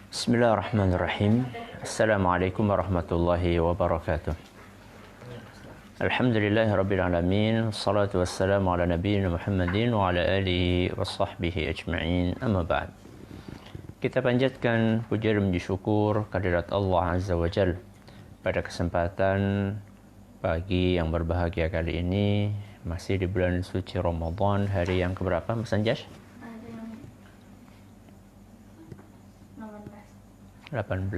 Bismillahirrahmanirrahim. Assalamualaikum warahmatullahi wabarakatuh. Alhamdulillahirabbil alamin. Wassalatu wassalamu ala nabiyyina Muhammadin wa ala alihi wa sahbihi ajma'in. Amma ba'd. Kita panjatkan puja dan puji syukur kehadirat Allah Azza wa Jalla pada kesempatan pagi yang berbahagia kali ini, masih di bulan suci Ramadan, hari yang keberapa Mas Anjas? 18.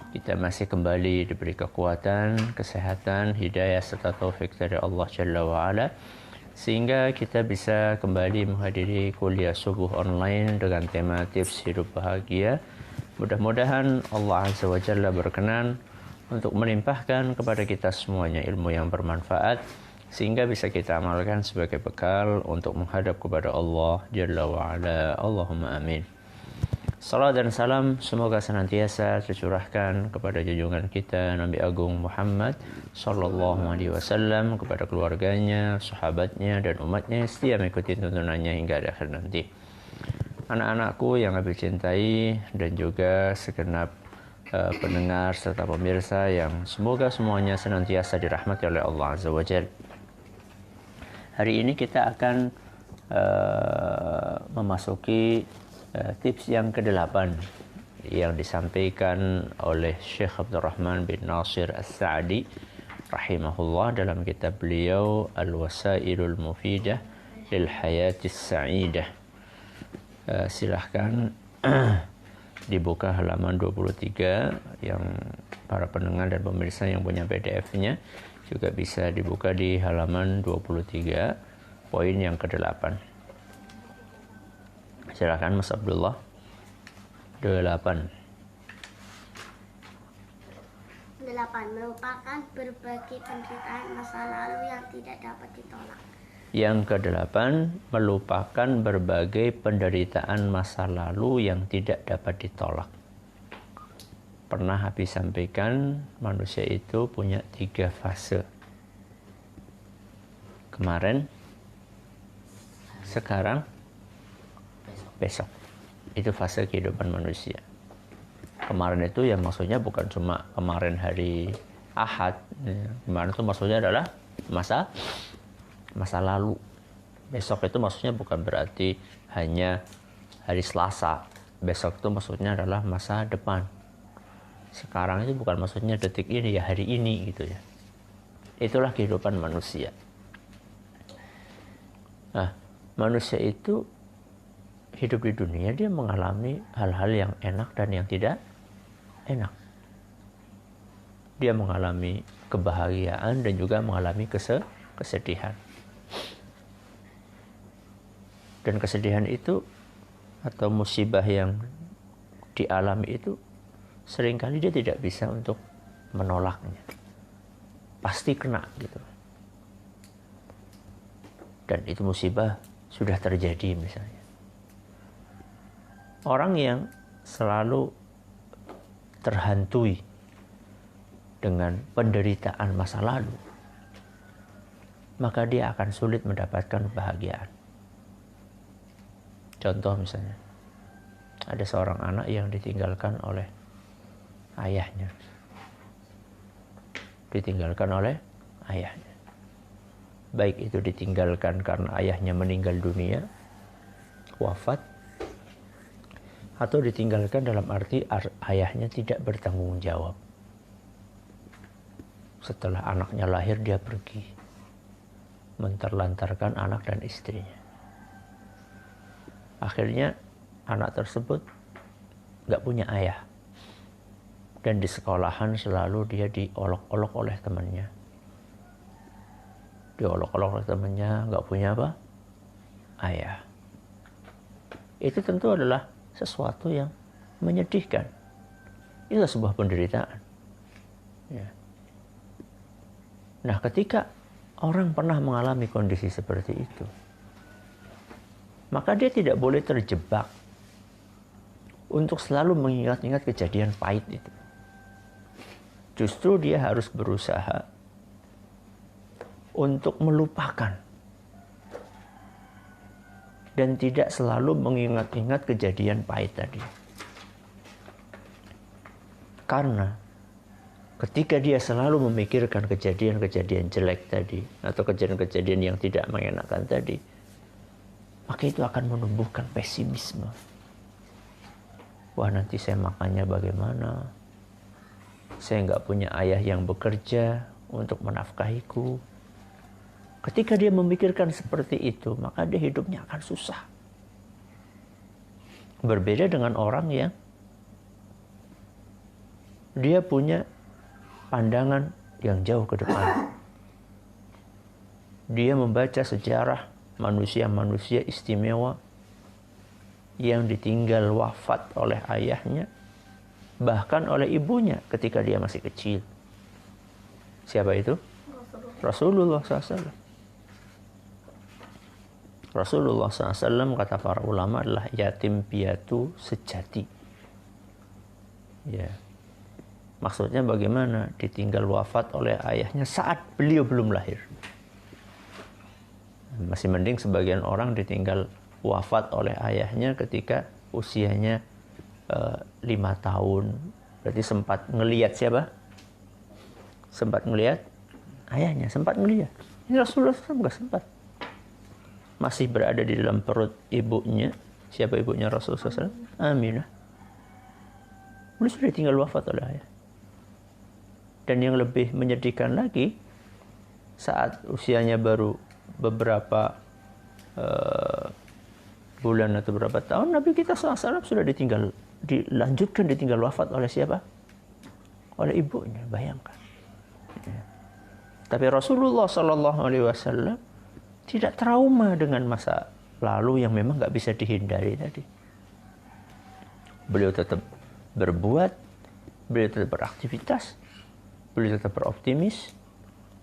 Kita masih kembali diberi kekuatan, kesehatan, hidayah serta taufik dari Allah Jalla wa Ala, sehingga kita bisa kembali menghadiri kuliah subuh online dengan tema tips hidup bahagia. Mudah-mudahan Allah Azza wa Jalla berkenan untuk melimpahkan kepada kita semuanya ilmu yang bermanfaat, sehingga bisa kita amalkan sebagai bekal untuk menghadap kepada Allah Jalla wa Ala. Allahumma amin. Salam dan salam semoga senantiasa tercurahkan kepada junjungan kita Nabi Agung Muhammad sallallahu alaihi wasallam, kepada keluarganya, sahabatnya dan umatnya yang setia mengikuti tuntunannya hingga akhir nanti. Anak-anakku yang Abi cintai dan juga segenap pendengar serta pemirsa yang semoga semuanya senantiasa dirahmati oleh Allah Azza wa Jalla. Hari ini kita akan memasuki tips yang ke-8 yang disampaikan oleh Syekh Abdurrahman bin Nasir As-Sa'di rahimahullah dalam kitab beliau Al-Wasailul Mufidah lil Hayatis Sa'idah. Silahkan dibuka halaman 23, yang para pendengar dan pemirsa yang punya PDF-nya juga bisa dibuka di halaman 23, poin yang ke-8. Silakan Mas Abdullah. 8 merupakan berbagai penderitaan masa lalu yang tidak dapat ditolak. Yang ke-8 melupakan berbagai penderitaan masa lalu yang tidak dapat ditolak. Pernah habis sampaikan manusia itu punya 3 fase. Kemarin, sekarang, besok. Itu fase kehidupan manusia. Kemarin itu ya maksudnya bukan cuma kemarin hari Ahad. Kemarin itu maksudnya adalah masa lalu. Besok itu maksudnya bukan berarti hanya hari Selasa. Besok itu maksudnya adalah masa depan. Sekarang itu bukan maksudnya detik ini, ya hari ini gitu ya. Itulah kehidupan manusia. Nah, manusia itu hidup di dunia, dia mengalami hal-hal yang enak dan yang tidak enak. Dia mengalami kebahagiaan dan juga mengalami kesedihan. Dan kesedihan itu atau musibah yang dialami itu seringkali dia tidak bisa untuk menolaknya. Pasti kena gitu. Dan itu musibah sudah terjadi misalnya. Orang yang selalu terhantui dengan penderitaan masa lalu, maka dia akan sulit mendapatkan kebahagiaan. Contoh misalnya, ada seorang anak yang ditinggalkan oleh ayahnya. Ditinggalkan oleh ayahnya. Baik itu ditinggalkan karena ayahnya meninggal dunia, wafat, atau ditinggalkan dalam arti ayahnya tidak bertanggung jawab. Setelah anaknya lahir dia pergi, menterlantarkan anak dan istrinya. Akhirnya anak tersebut gak punya ayah. Dan di sekolahan selalu dia diolok-olok oleh temannya. Diolok-olok oleh temannya, gak punya apa? Ayah. Itu tentu adalah sesuatu yang menyedihkan. Itulah sebuah penderitaan. Ya. Nah, ketika orang pernah mengalami kondisi seperti itu, maka dia tidak boleh terjebak untuk selalu mengingat-ingat kejadian pahit itu. Justru dia harus berusaha untuk melupakan dan tidak selalu mengingat-ingat kejadian pahit tadi. Karena ketika dia selalu memikirkan kejadian-kejadian jelek tadi atau kejadian-kejadian yang tidak mengenakan tadi, maka itu akan menumbuhkan pesimisme. Wah, nanti saya makannya bagaimana? Saya nggak punya ayah yang bekerja untuk menafkahiku. Ketika dia memikirkan seperti itu, maka dia hidupnya akan susah. Berbeda dengan orang yang dia punya pandangan yang jauh ke depan. Dia membaca sejarah manusia-manusia istimewa yang ditinggal wafat oleh ayahnya, bahkan oleh ibunya ketika dia masih kecil. Siapa itu? Rasulullah SAW. Rasulullah SAW, kata para ulama, adalah yatim piatu sejati. Ya. Maksudnya bagaimana? Ditinggal wafat oleh ayahnya saat beliau belum lahir. Masih mending sebagian orang ditinggal wafat oleh ayahnya ketika usianya 5 tahun. Berarti sempat ngelihat siapa? Sempat ngelihat ayahnya, sempat ngelihat. Ini Rasulullah SAW nggak sempat. Masih berada di dalam perut ibunya. Siapa ibunya Rasulullah SAW? Aminah. Beliau sudah tinggal wafat oleh ayah. Dan yang lebih menyedihkan lagi, saat usianya baru beberapa bulan atau beberapa tahun, Nabi kita SAW sudah ditinggal wafat oleh siapa? Oleh ibunya, bayangkan. Ya. Tapi Rasulullah SAW tidak trauma dengan masa lalu yang memang nggak bisa dihindari tadi. Beliau tetap berbuat, beliau tetap beraktivitas, beliau tetap beroptimis.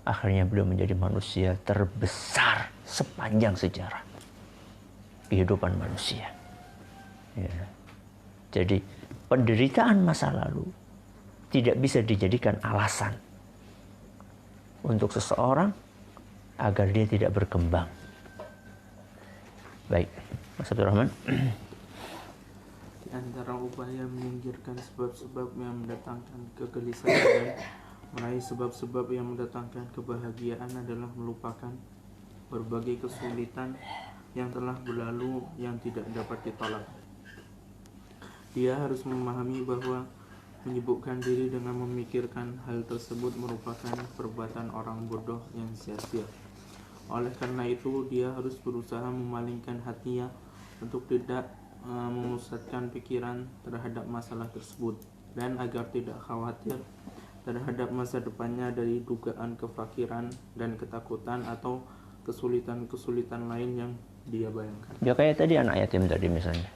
Akhirnya beliau menjadi manusia terbesar sepanjang sejarah kehidupan manusia. Ya. Jadi penderitaan masa lalu tidak bisa dijadikan alasan untuk seseorang agar dia tidak berkembang. Baik, Mas Abdul Rahman. Di antara upaya menyingkirkan sebab-sebab yang mendatangkan kegelisahan dan meraih sebab-sebab yang mendatangkan kebahagiaan adalah melupakan berbagai kesulitan yang telah berlalu yang tidak dapat ditolak. Dia harus memahami bahwa menyibukkan diri dengan memikirkan hal tersebut merupakan perbuatan orang bodoh yang sia-sia. Oleh karena itu, dia harus berusaha memalingkan hatinya untuk tidak memusatkan pikiran terhadap masalah tersebut, dan agar tidak khawatir terhadap masa depannya dari dugaan kefakiran dan ketakutan atau kesulitan-kesulitan lain yang dia bayangkan. Ya kayak tadi anak yatim tadi misalnya.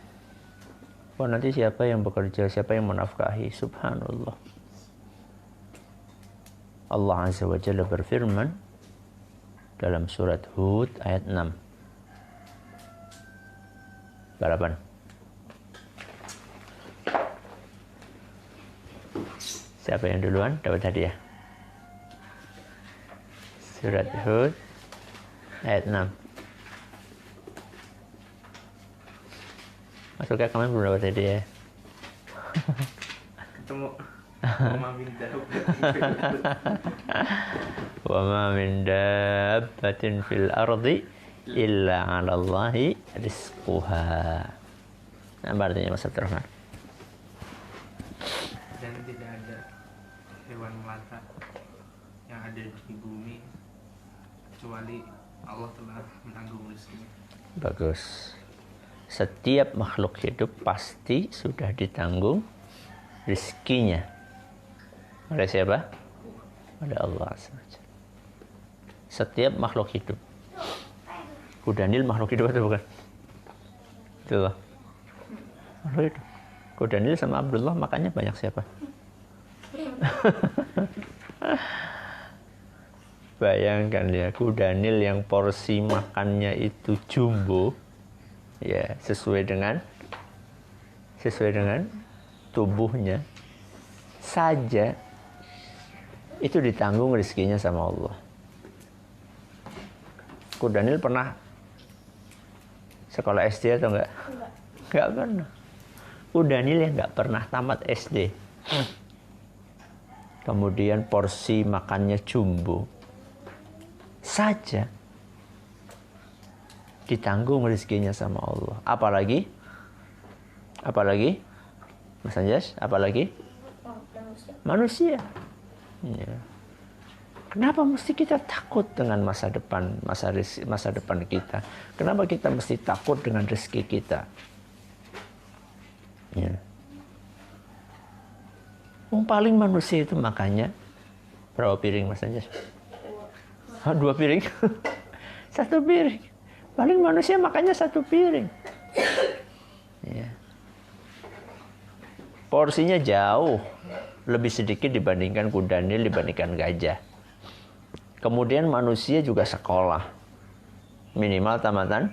Wah, nanti siapa yang bekerja, siapa yang menafkahi? Subhanallah. Allah Azza wa Jalla berfirman dalam surat Hud ayat 6. Balapan. Siapa yang duluan dapat hadiah? Surat Hud ayat 6. Masuk ya, kalian belum dapat hadiah. Ketemu Wa ma min dabbatin fil ardi illa 'ala Allahi rizquha. Apa artinya Mas Abdul Rahman? Dan tidak ada hewan melata yang ada di bumi kecuali Allah telah menanggung rezekinya. Bagus. Setiap makhluk hidup pasti sudah ditanggung rezekinya. Oleh siapa? Oleh Allah SWT. Setiap makhluk hidup. Kuda Nil makhluk hidup atau bukan? Itu loh. Makhluk hidup. Kuda Nil sama Abdullah makannya banyak siapa? Bayangkan ya, kuda Nil yang porsi makannya itu jumbo, ya sesuai dengan tubuhnya saja, itu ditanggung rezekinya sama Allah. Kuda Nil pernah sekolah SD atau enggak? Enggak pernah. Kuda Nil yang enggak pernah tamat SD. kemudian porsi makannya jumbo saja, ditanggung rezekinya sama Allah. Apalagi Mas Anjas, apalagi manusia. Ya. Kenapa mesti kita takut dengan masa depan kita? Kenapa kita mesti takut dengan rezeki kita? Ya. Yang paling manusia itu makannya berapa piring, Mas Anjas? 2 piring? 1 piring. Paling manusia makannya 1 piring. Ya. Porsinya jauh lebih sedikit dibandingkan kuda nil, dibandingkan gajah. Kemudian manusia juga sekolah. Minimal tamatan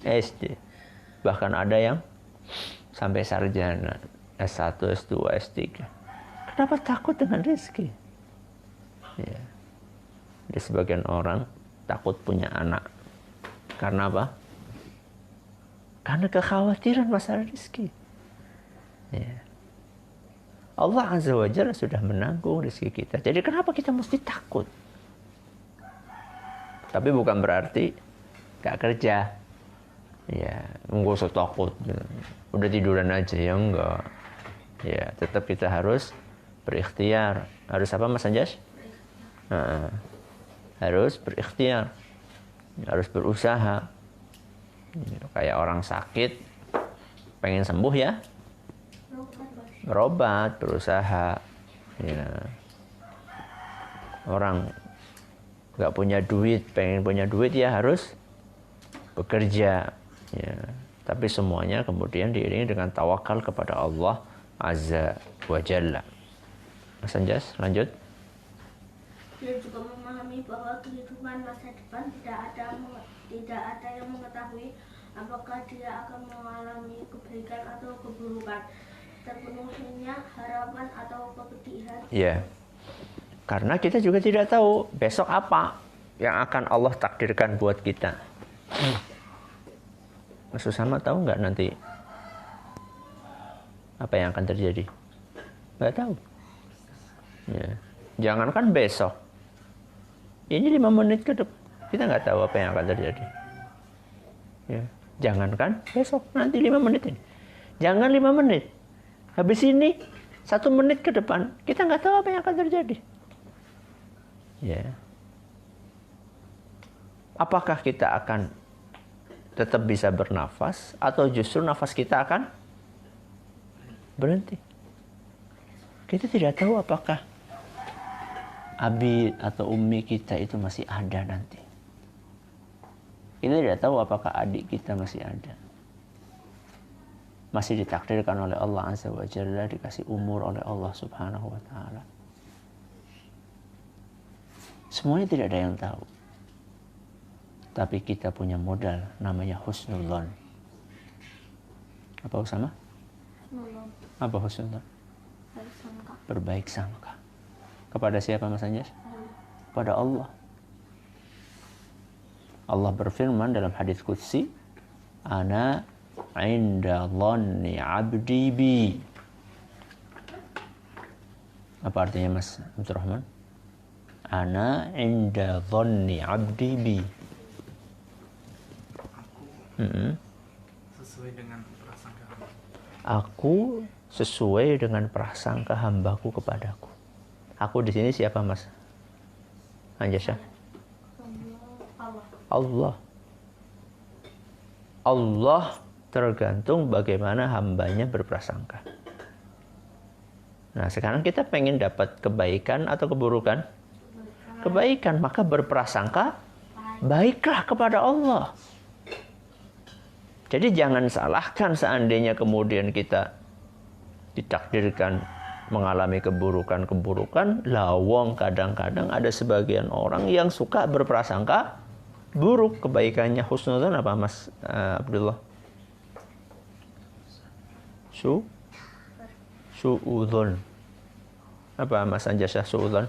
SD. Bahkan ada yang sampai sarjana, S1, S2, S3. Kenapa takut dengan rezeki? Ya. Ada sebagian orang takut punya anak. Karena apa? Karena kekhawatiran masalah rezeki. Ya. Allah Azza wa Jalla sudah menanggung rezeki kita. Jadi kenapa kita mesti takut? Tapi bukan berarti gak kerja. Ya, nggak usah takut. Udah tiduran aja, ya enggak. Ya, tetap kita harus berikhtiar. Harus apa, Mas Anjas? Harus berikhtiar. Harus berusaha. Ya, kayak orang sakit, pengen sembuh ya, berobat, berusaha. Ya. Orang nggak punya duit, pengen punya duit ya harus bekerja. Ya. Tapi semuanya kemudian diiringi dengan tawakal kepada Allah Azza wa Jalla. Mas Anjas, lanjut. Dia juga memahami bahwa kehidupan masa depan tidak ada yang mengetahui apakah dia akan mengalami kebaikan atau keburukan, terpenuhinya harapan atau kepedihan. Ya, karena kita juga tidak tahu besok apa yang akan Allah takdirkan buat kita. Mas Usama tahu nggak nanti apa yang akan terjadi? Nggak tahu. Ya. Jangankan besok. Ini 5 menit ke depan. Kita nggak tahu apa yang akan terjadi. Ya. Jangankan besok. Nanti 5 menit ini. Jangan 5 menit. Habis ini 1 menit ke depan. Kita nggak tahu apa yang akan terjadi. Ya. Apakah kita akan tetap bisa bernafas atau justru nafas kita akan berhenti? Kita tidak tahu apakah abi atau ummi kita itu masih ada nanti. Kita tidak tahu apakah adik kita masih ada. Masih ditakdirkan oleh Allah Azza wa Jalla, dikasih umur oleh Allah Subhanahu wa Ta'ala. Semuanya tidak ada yang tahu. Tapi kita punya modal namanya husnudzon. Apa Usama? Apa husnudzon? Berbaik sangka. Kepada siapa Mas Anjas? Kepada Allah. Allah berfirman dalam hadis qudsi, Ana inda dhanni abdi bi. Apa artinya Mas Abdurrahman? Ana inda dhanni abdi bi. Sesuai dengan prasangka hamba. Aku sesuai dengan prasangka hambaku kepadaku. Aku di sini siapa Mas Anjasya? Allah. Allah tergantung bagaimana hambanya berprasangka. Nah sekarang kita pengen dapat kebaikan atau keburukan? Kebaikan, maka berprasangka baiklah kepada Allah. Jadi jangan salahkan seandainya kemudian kita ditakdirkan mengalami keburukan-keburukan. Lawang kadang-kadang ada sebagian orang yang suka berprasangka buruk. Kebaikannya husnudzon apa Mas Abdullah? Su'udzon. Apa Mas Anjasya su'udzon?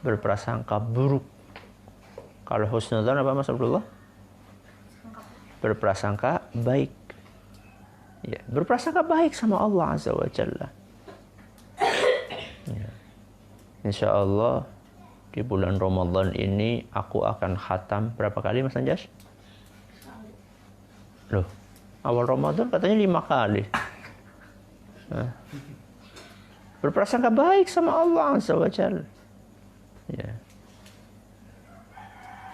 Berprasangka buruk. Kalau husnudzon apa Mas Abdullah? Berprasangka baik. Ya, berprasangka baik sama Allah Azza wa Jalla. Insya Allah di bulan Ramadan ini aku akan khatam berapa kali Mas Anjas? Loh, awal Ramadan katanya 5 kali. Berprasangka baik sama Allah Azza wa Jalla. Ya.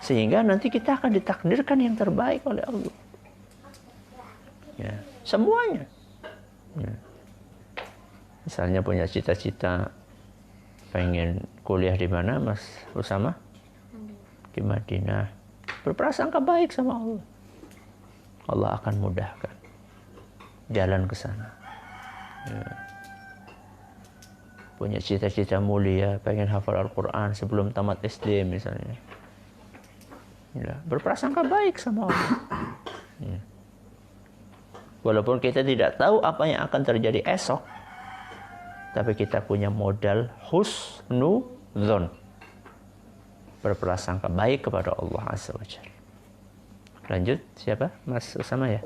Sehingga nanti kita akan ditakdirkan yang terbaik oleh Allah. Ya, semuanya. Ya. Misalnya punya cita-cita pengen kuliah di mana Mas Usama? Di Madinah. Berprasangka baik sama Allah. Allah akan mudahkan jalan ke sana. Ya. Punya cita-cita mulia, pengen hafal Al-Quran sebelum tamat SD misalnya. Ya. Berprasangka baik sama Allah. Ya. Walaupun kita tidak tahu apa yang akan terjadi esok, tapi kita punya modal husnudzon, berprasangka baik kepada Allah Azza wa Jalla. Lanjut, siapa? Mas Usama ya?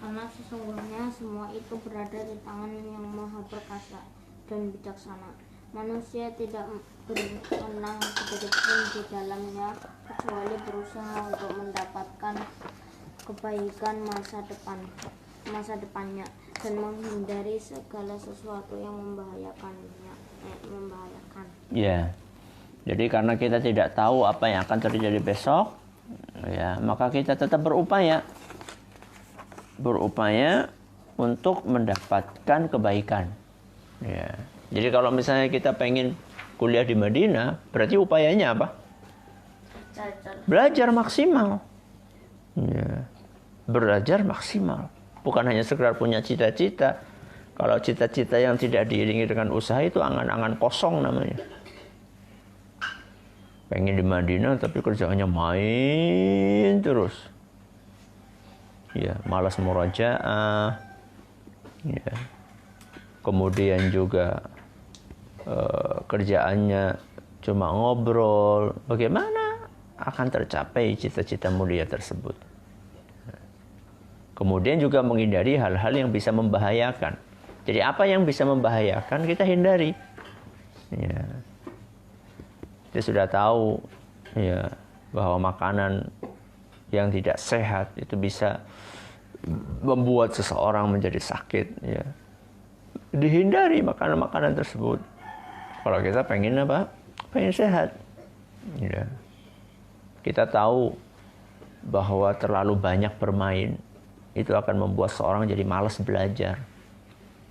Karena sesungguhnya semua itu berada di tangan yang maha perkasa dan bijaksana. Manusia tidak berwenang sedikitpun di dalamnya kecuali berusaha untuk mendapatkan kebaikan masa depannya dan menghindari segala sesuatu yang membahayakan. Ya. Jadi karena kita tidak tahu apa yang akan terjadi besok, ya, maka kita tetap berupaya untuk mendapatkan kebaikan. Ya. Jadi kalau misalnya kita pengen kuliah di Madinah, berarti upayanya apa? Belajar maksimal. Ya. Belajar maksimal. Bukan hanya sekedar punya cita-cita. Kalau cita-cita yang tidak diiringi dengan usaha itu angan-angan kosong namanya. Pengen di Madinah tapi kerjaannya main terus. Ya, malas murajaah. Ya. Kemudian juga kerjaannya cuma ngobrol. Bagaimana akan tercapai cita-cita mulia tersebut? Kemudian juga menghindari hal-hal yang bisa membahayakan. Jadi apa yang bisa membahayakan kita hindari. Ya. Kita sudah tahu ya bahwa makanan yang tidak sehat itu bisa membuat seseorang menjadi sakit. Ya. Dihindari makanan-makanan tersebut. Kalau kita pengen apa? Pengen sehat. Ya. Kita tahu bahwa terlalu banyak bermain itu akan membuat seorang jadi malas belajar.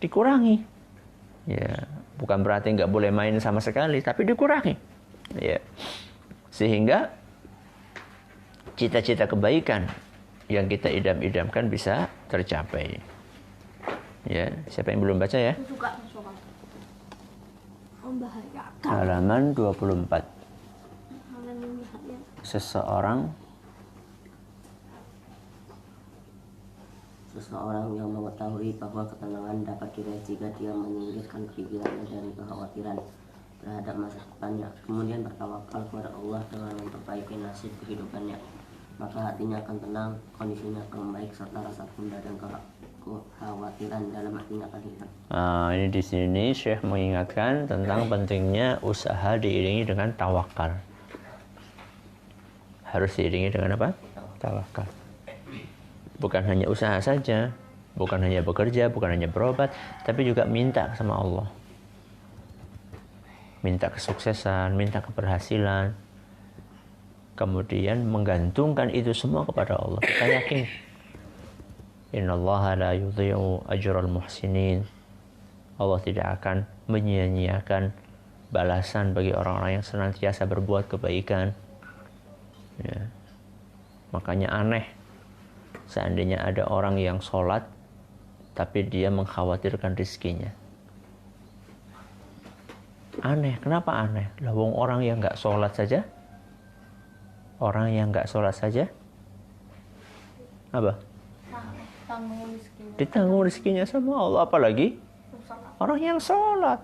Dikurangi. Ya, bukan berarti nggak boleh main sama sekali, tapi dikurangi. Ya. Sehingga cita-cita kebaikan yang kita idam-idamkan bisa tercapai. Ya, siapa yang belum baca ya? Membahayakan. Halaman 24. Seseorang yang mengetahui bahwa ketenangan dapat diraih jika dia menyingkirkan pikirannya dari kekhawatiran terhadap masa depannya, kemudian bertawakal kepada Allah dengan memperbaiki nasib kehidupannya, maka hatinya akan tenang, kondisinya akan membaik, serta rasa gundah dan kekhawatiran dalam hatinya akan hilang. Ini di sini Syekh mengingatkan tentang pentingnya usaha diiringi dengan tawakal. Harus diiringi dengan apa? Tawakal. Bukan hanya usaha saja, bukan hanya bekerja, bukan hanya berobat, tapi juga minta sama Allah. Minta kesuksesan, minta keberhasilan. Kemudian menggantungkan itu semua kepada Allah. Kita yakin. Innallaha la yudhi'u ajral muhsinin. Allah tidak akan menyia-nyiakan balasan bagi orang-orang yang senantiasa berbuat kebaikan. Ya. Makanya aneh seandainya ada orang yang sholat tapi dia mengkhawatirkan rizkinya. Aneh, kenapa aneh? Lah wong orang yang nggak sholat saja, apa? Ditanggung rizkinya sama Allah, apalagi orang yang sholat.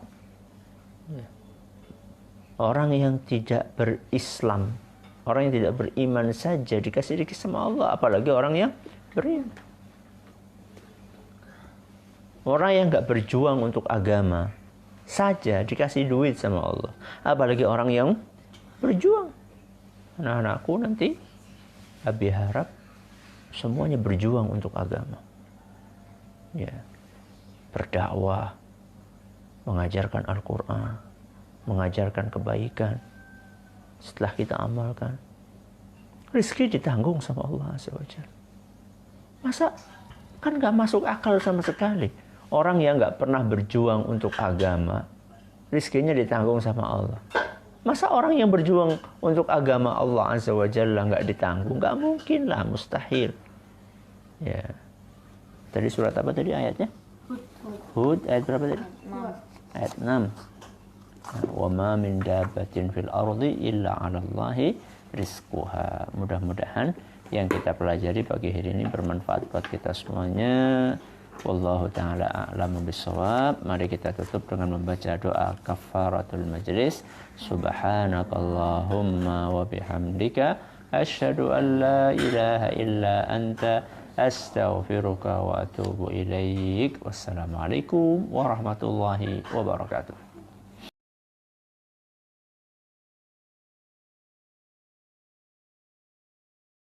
Orang yang tidak berislam, orang yang tidak beriman saja dikasih rezeki sama Allah, apalagi orang yang beriman. Orang yang nggak berjuang untuk agama saja dikasih duit sama Allah. Apalagi orang yang berjuang. Anak-anakku nanti Abi harap semuanya berjuang untuk agama. Ya. Berdakwah, mengajarkan Al-Quran, mengajarkan kebaikan. Setelah kita amalkan, rezeki ditanggung sama Allah Azza wa Jalla. Masa kan gak masuk akal sama sekali. Orang yang gak pernah berjuang untuk agama, rezekinya ditanggung sama Allah. Masa orang yang berjuang untuk agama Allah Azza wa Jalla gak ditanggung? Gak mungkin lah, mustahil. Ya. Tadi surat apa tadi ayatnya? Hud ayat berapa tadi? Ayat 6. Wa ma min dabbatin fil ardi illa 'ala Allahi rizquha. Mudah-mudahan yang kita pelajari pagi hari ini bermanfaat buat kita semuanya. Wallahu ta'ala a'lamu bissawab. Mari kita tutup dengan membaca doa kafaratul majlis. Subhanakallahumma wa bihamdika asyhadu an la ilaha illa anta astaghfiruka wa atubu ilaik. Wassalamualaikum warahmatullahi wabarakatuh.